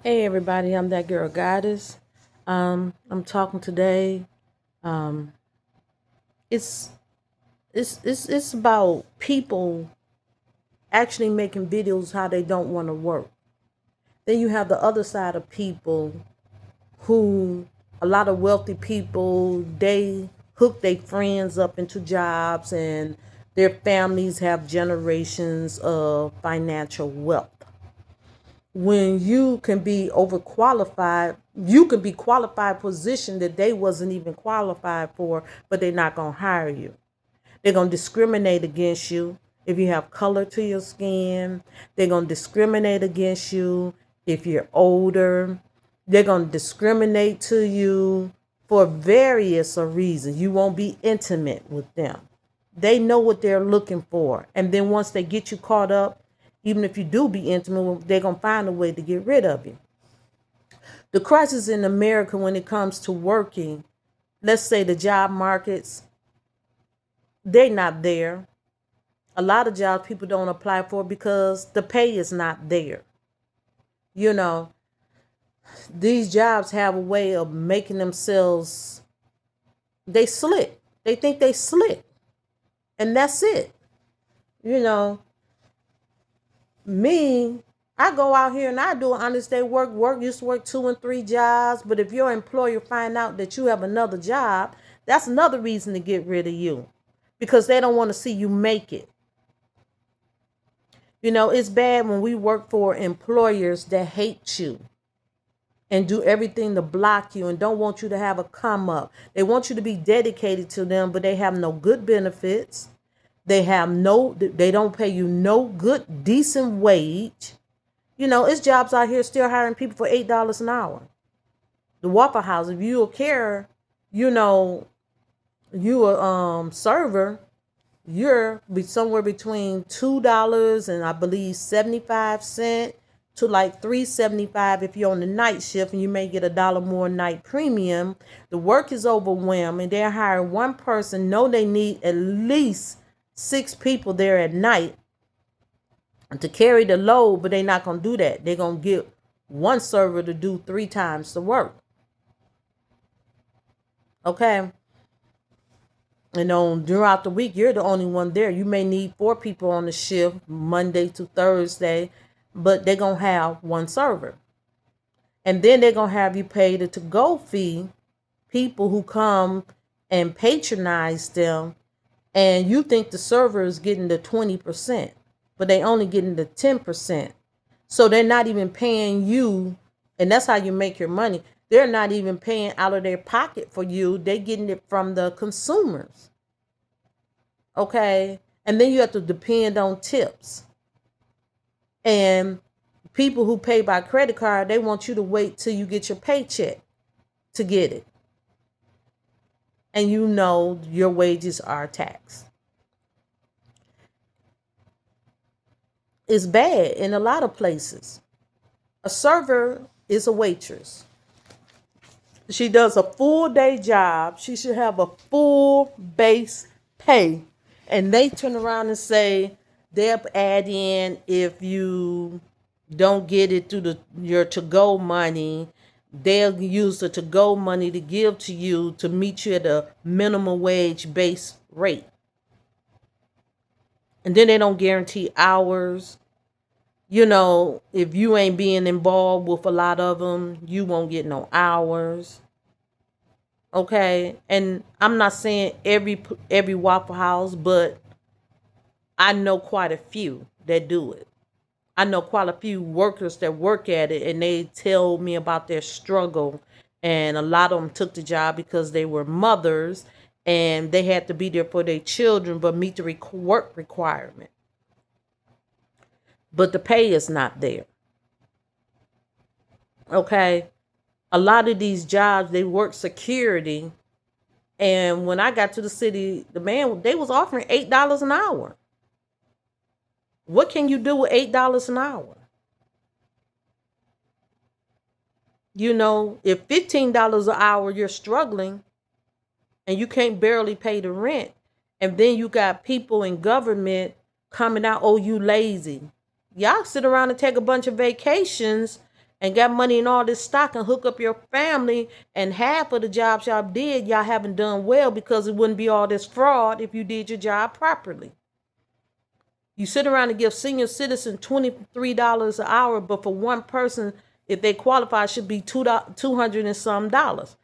Hey everybody, I'm that girl Goddess. I'm talking today. Um, it's it's about people actually making videos how they don't want to work. Then you have the other side of people who a lot of wealthy people they hook their friends up into jobs and their families have generations of financial wealth. When you can be overqualified, you can be qualified position that they wasn't even qualified for, but they're not gonna hire you. They're gonna discriminate against you if you have color to your skin. They're gonna discriminate against you if you're older. They're gonna discriminate to you for various reasons. You won't be intimate with them. They know what they're looking for. And then once they get you caught up, even if you do be intimate, they're going to find a way to get rid of you. The crisis in America when it comes to working, let's say the job markets, they're not there. A lot of jobs people don't apply for because the pay is not there. You know, these jobs have a way of making themselves, they slick. They think they slick. And that's it. You know, me, I go out here and I do an honest day work, used to work 2 and 3 jobs. But if your employer find out that you have another job, that's another reason to get rid of you because they don't want to see you make it. You know, it's bad when we work for employers that hate you and do everything to block you and don't want you to have a come up. They want you to be dedicated to them, but they have no good benefits. They don't pay you no good, decent wage. You know, it's jobs out here still hiring people for $8 an hour. The Waffle House, if you a carer, you know, you a server, you're be somewhere between $2 and I believe 75 cents to like $3.75 if you're on the night shift, and you may get $1 more night premium. The work is overwhelming. They're hiring one person. Know they need at least 6 people there at night to carry the load, but they're not going to do that. They're going to get one server to do 3 times the work. Okay. And on throughout the week, you're the only one there. You may need 4 people on the shift Monday to Thursday, but they're going to have one server. And then they're going to have you pay the to-go fee, people who come and patronize them. And you think the server is getting the 20%, but they only getting the 10%. So they're not even paying you. And that's how you make your money. They're not even paying out of their pocket for you. They're getting it from the consumers. Okay. And then you have to depend on tips. And people who pay by credit card, they want you to wait till you get your paycheck to get it. And you know your wages are taxed. It's bad in a lot of places. A server is a waitress. She does a full day job. She should have a full base pay. And they turn around and say they'll add in if you don't get it through your to-go money. They'll use the to-go money to give to you to meet you at a minimum wage base rate. And then they don't guarantee hours. You know, if you ain't being involved with a lot of them, you won't get no hours. Okay. And I'm not saying every Waffle House, but I know quite a few that do it. I know quite a few workers that work at it, and they tell me about their struggle. And a lot of them took the job because they were mothers and they had to be there for their children, but meet the work requirement. But the pay is not there. Okay. A lot of these jobs, they work security. And when I got to the city, they was offering $8 an hour. What can you do with $8 an hour? You know, if $15 an hour, you're struggling and you can't barely pay the rent. And then you got people in government coming out, oh, you lazy. Y'all sit around and take a bunch of vacations and got money in all this stock and hook up your family, and half of the jobs y'all did, y'all haven't done well because it wouldn't be all this fraud if you did your job properly. You sit around and give senior citizen $23 an hour, but for one person, if they qualify, should be 200 and some dollars.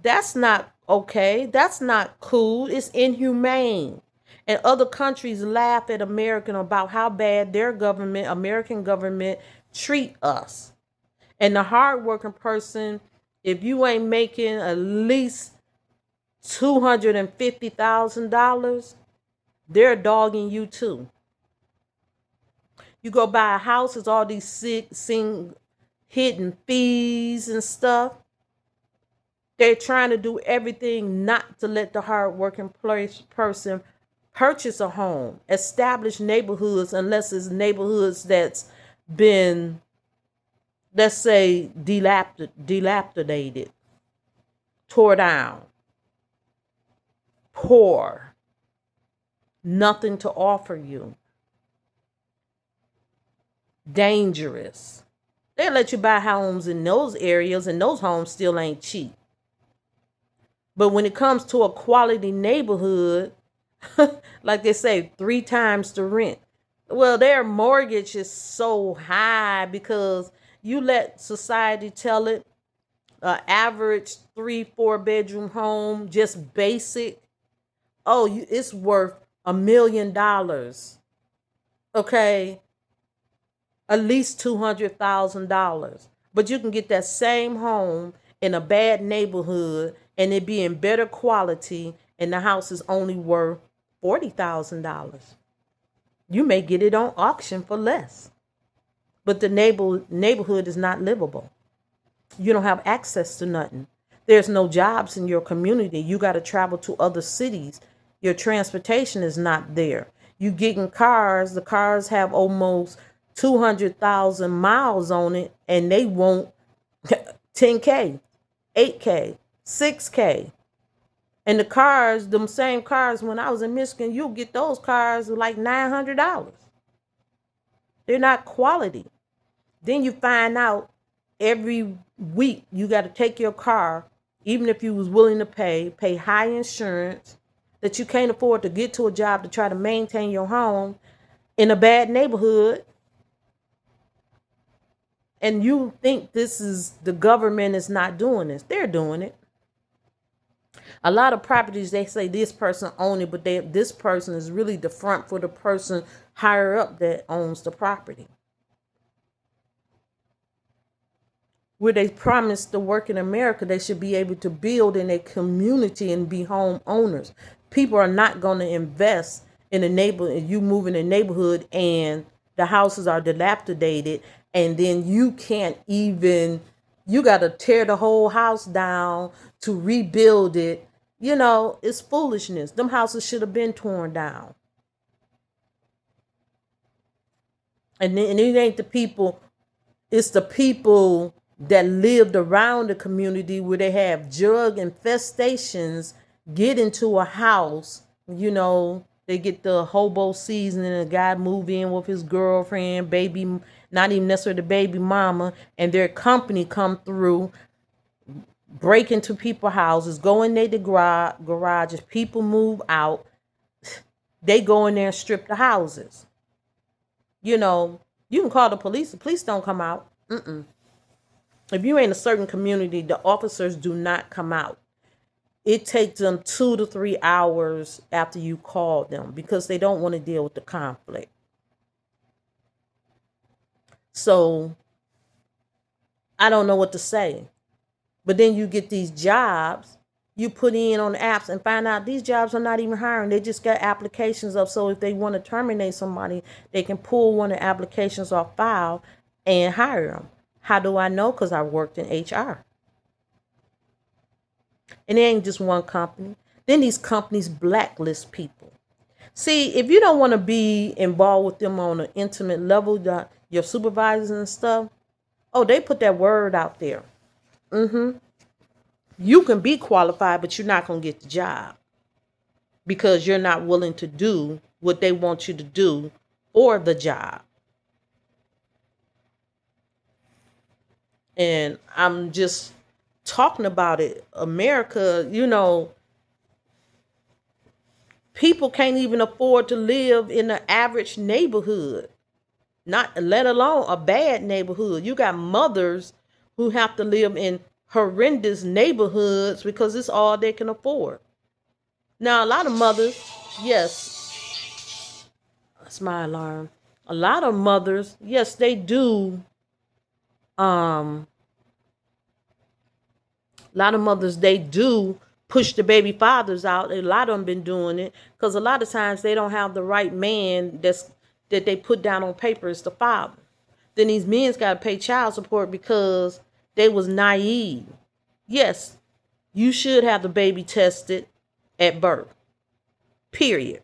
That's not okay. That's not cool. It's inhumane. And other countries laugh at American about how bad their government, American government, treat us. And the hardworking person, if you ain't making at least $250,000, they're dogging you too. You go buy a house, it's all these hidden fees and stuff. They're trying to do everything not to let the hardworking person purchase a home, establish neighborhoods, unless it's neighborhoods that's been, let's say, dilapidated, tore down, poor, nothing to offer you, dangerous. They'll let you buy homes in those areas, and those homes still ain't cheap. But when it comes to a quality neighborhood, like they say, 3 times the rent. Well, their mortgage is so high because you let society tell it. Average 3-4 bedroom home, just basic. Oh, it's worth $1 million. Okay, at least $200,000. But you can get that same home in a bad neighborhood and it be in better quality, and the house is only worth $40,000. You may get it on auction for less, but the neighborhood is not livable. You don't have access to nothing. There's no jobs in your community. You got to travel to other cities. Your transportation is not there. You get in cars. The cars have almost 200,000 miles on it, and they want 10K, 8K, 6K. And the cars, them same cars, when I was in Michigan, you'll get those cars like $900. They're not quality. Then you find out every week you got to take your car, even if you was willing to pay high insurance, that you can't afford to get to a job to try to maintain your home in a bad neighborhood. And you think this is the government is not doing this. They're doing it. A lot of properties, they say this person owns it, but this person is really the front for the person higher up that owns the property. Where they promised to work in America, they should be able to build in a community and be home owners. People are not going to invest in a neighborhood. You move in a neighborhood and the houses are dilapidated, and then you got to tear the whole house down to rebuild it. You know, it's foolishness. Them houses should have been torn down. And it ain't the people, it's the people that lived around the community where they have drug infestations get into a house. You know, they get the hobo season and a guy move in with his girlfriend, baby, not even necessarily the baby mama, and their company come through, break into people's houses, go in their garages, people move out, they go in there and strip the houses. You know, you can call the police don't come out. If you ain't a certain community, the officers do not come out. It takes them 2 to 3 hours after you call them because they don't want to deal with the conflict. So I don't know what to say. But then you get these jobs, you put in on the apps and find out these jobs are not even hiring. They just got applications up. So if they want to terminate somebody, they can pull one of the applications off file and hire them. How do I know? Because I worked in HR. And it ain't just one company. Then these companies blacklist people. See, if you don't want to be involved with them on an intimate level, your supervisors and stuff, they put that word out there. You can be qualified, but you're not going to get the job because you're not willing to do what they want you to do or the job. And I'm just talking about it. America, people can't even afford to live in an average neighborhood, not let alone a bad neighborhood. You got mothers who have to live in horrendous neighborhoods because it's all they can afford. Now, a lot of mothers, yes, that's my alarm. A lot of mothers, yes, they do. Um, a lot of mothers, they do push the baby fathers out. A lot of them been doing it because a lot of times they don't have the right man that they put down on paper as the father. Then these men's got to pay child support because they was naive. Yes, you should have the baby tested at birth. Period.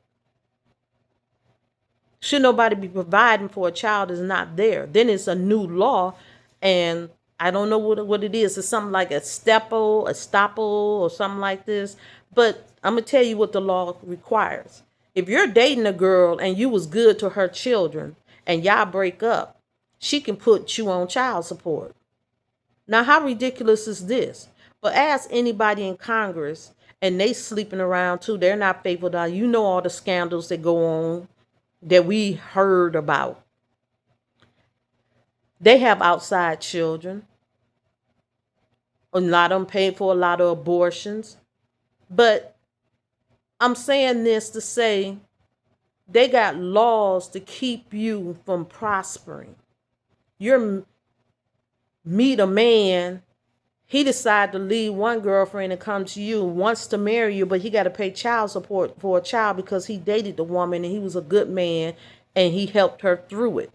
Should nobody be providing for a child is not there. Then it's a new law, and I don't know what it is. It's something like a stopple, or something like this. But I'm gonna tell you what the law requires. If you're dating a girl and you was good to her children and y'all break up, she can put you on child support. Now, how ridiculous is this? But ask anybody in Congress, and they sleeping around too. They're not faithful to you. Know all the scandals that go on that we heard about. They have outside children. A lot of them pay for a lot of abortions. But I'm saying this to say they got laws to keep you from prospering. You meet a man, he decided to leave one girlfriend and come to you, wants to marry you, but he got to pay child support for a child because he dated the woman and he was a good man and he helped her through it.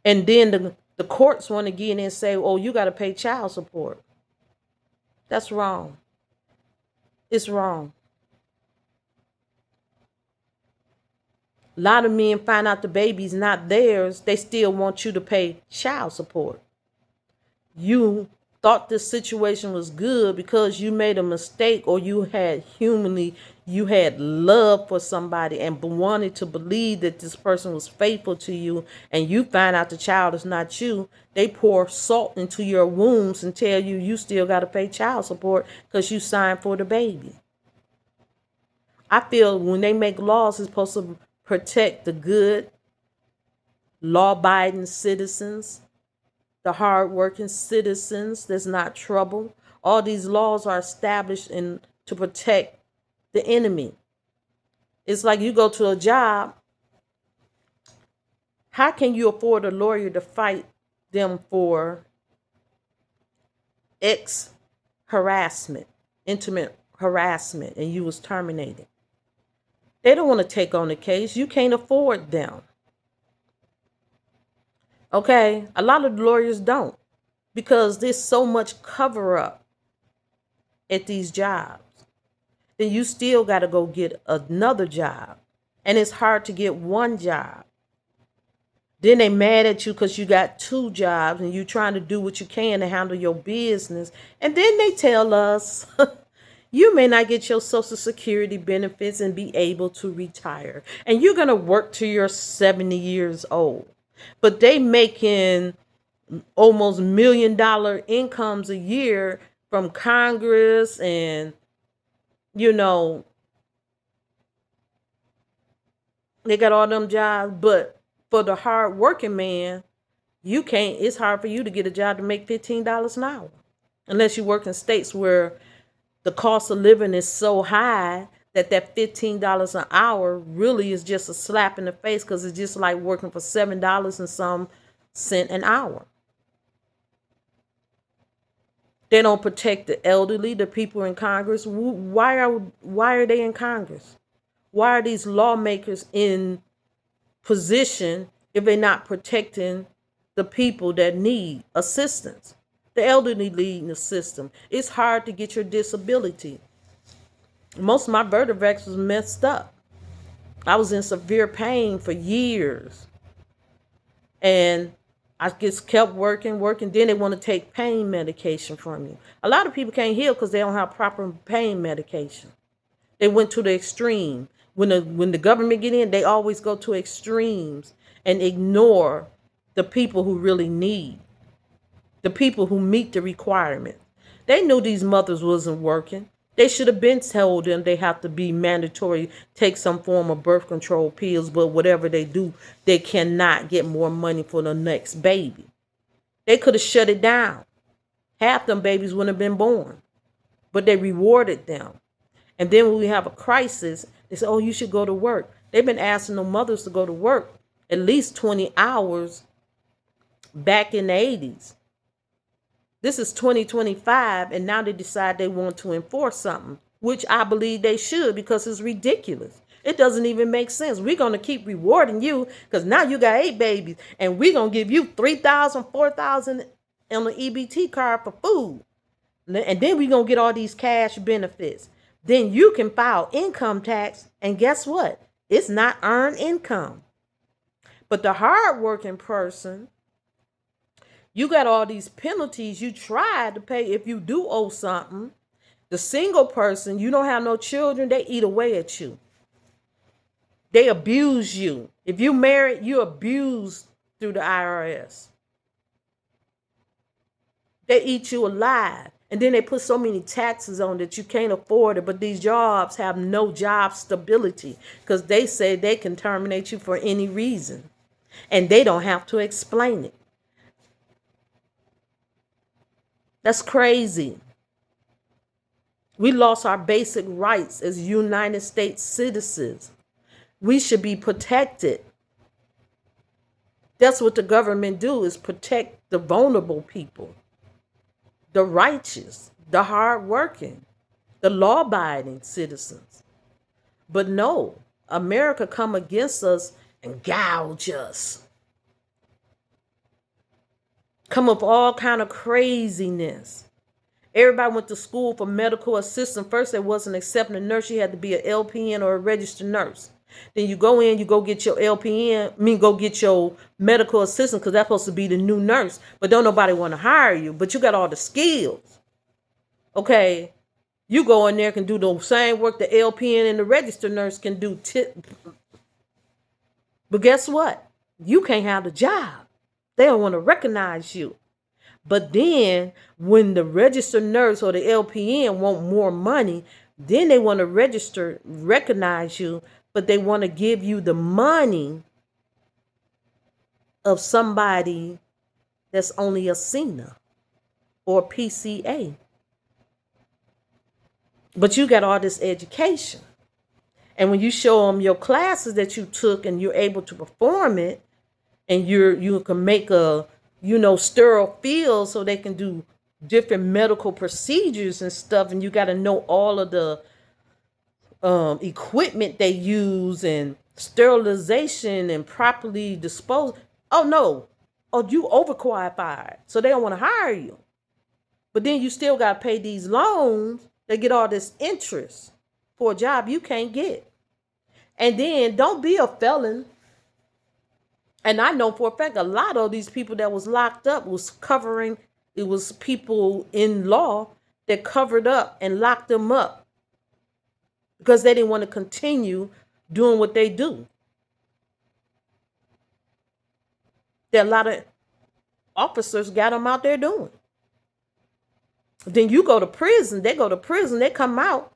And then the courts want to get in and say, oh, you got to pay child support. That's wrong. It's wrong. A lot of men find out the baby's not theirs. They still want you to pay child support. You thought this situation was good because you made a mistake, or you had love for somebody and wanted to believe that this person was faithful to you, and you find out the child is not you. They pour salt into your wounds and tell you still got to pay child support because you signed for the baby. I feel when they make laws, it's supposed to protect the good, law-abiding citizens, the hard-working citizens that's not trouble. All these laws are established to protect the enemy. It's like you go to a job. How can you afford a lawyer to fight them for harassment, intimate harassment, and you was terminated? They don't want to take on the case. You can't afford them. Okay, a lot of lawyers don't, because there's so much cover up at these jobs. Then you still got to go get another job, and it's hard to get one job. Then they mad at you because you got two jobs and you trying to do what you can to handle your business. And then they tell us you may not get your Social Security benefits and be able to retire. And you're going to work till you're 70 years old. But they making almost $1 million incomes a year from Congress, and they got all them jobs. But for the hard working man, it's hard for you to get a job to make $15 an hour, unless you work in states where the cost of living is so high that $15 an hour really is just a slap in the face, because it's just like working for $7 and some cent an hour. They don't protect the elderly, the people in Congress. Why are they in Congress? Why are these lawmakers in position if they're not protecting the people that need assistance? The elderly need the system. It's hard to get your disability. Most of my vertebrae was messed up. I was in severe pain for years. And I just kept working. Then they want to take pain medication from you. A lot of people can't heal because they don't have proper pain medication. They went to the extreme. When the government get in, they always go to extremes and ignore the people who really need. The people who meet the requirement. They knew these mothers wasn't working. They should have been told them they have to be mandatory, take some form of birth control pills, but whatever they do, they cannot get more money for the next baby. They could have shut it down. Half them babies wouldn't have been born, but they rewarded them. And then when we have a crisis, they say, oh, you should go to work. They've been asking the mothers to go to work at least 20 hours back in the 80s. This is 2025, and now they decide they want to enforce something, which I believe they should, because it's ridiculous. It doesn't even make sense. We're going to keep rewarding you because now you got 8 babies, and we're going to give you $3,000, $4,000 on the EBT card for food. And then we're going to get all these cash benefits. Then you can file income tax, and guess what? It's not earned income. But the hardworking person, you got all these penalties you try to pay if you do owe something. The single person, you don't have no children, they eat away at you. They abuse you. If you married, you're abused through the IRS. They eat you alive. And then they put so many taxes on that you can't afford it. But these jobs have no job stability because they say they can terminate you for any reason. And they don't have to explain it. That's crazy. We lost our basic rights as United States citizens. We should be protected. That's what the government do, is protect the vulnerable people, the righteous, the hardworking, the law-abiding citizens. But no, America come against us and gouge us. Come up all kind of craziness. Everybody went to school for medical assistant. First, they wasn't accepting a nurse. You had to be an LPN or a registered nurse. Then you go in, you go get your go get your medical assistant because that's supposed to be the new nurse. But don't nobody want to hire you. But you got all the skills. Okay. You go in there, can do the same work the LPN and the registered nurse can do. But guess what? You can't have the job. They don't want to recognize you. But then when the registered nurse or the LPN want more money, then they want to recognize you, but they want to give you the money of somebody that's only a senior or PCA. But you got all this education. And when you show them your classes that you took and you're able to perform it, and you can make a, sterile field so they can do different medical procedures and stuff, and you got to know all of the equipment they use and sterilization and properly dispose. Oh no, you overqualified, so they don't want to hire you. But then you still got to pay these loans. They get all this interest for a job you can't get. And then don't be a felon. And I know for a fact a lot of these people that was locked up it was people in law that covered up and locked them up because they didn't want to continue doing what they do. There are a lot of officers got them out there doing. Then you go to prison, they come out,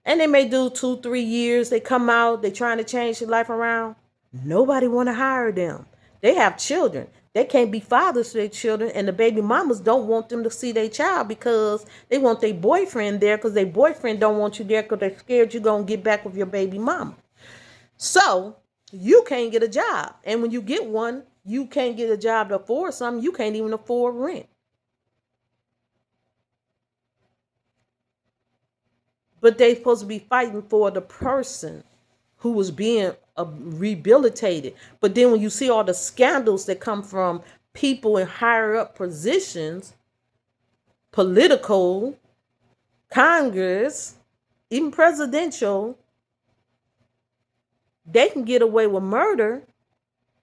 and they may do 2-3 years. They come out, they trying to change their life around. Nobody want to hire them. They have children. They can't be fathers to their children, and the baby mamas don't want them to see their child because they want their boyfriend there because their boyfriend don't want you there because they're scared you're going to get back with your baby mama. So you can't get a job. And when you get one, you can't get a job to afford something. You can't even afford rent. But they're supposed to be fighting for the person who was being rehabilitated. But then when you see all the scandals that come from people in higher up positions, political, Congress, even presidential, they can get away with murder,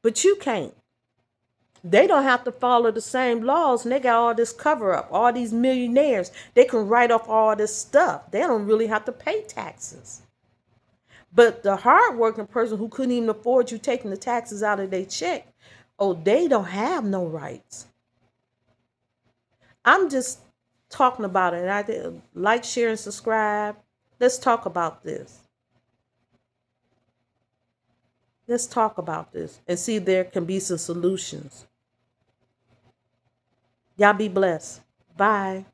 but you can't. They don't have to follow the same laws, and they got all this cover up, all these millionaires. They can write off all this stuff. They don't really have to pay taxes. But the hardworking person who couldn't even afford you taking the taxes out of their check, they don't have no rights. I'm just talking about it. I did like, share, and subscribe. Let's talk about this. Let's talk about this and see if there can be some solutions. Y'all be blessed. Bye.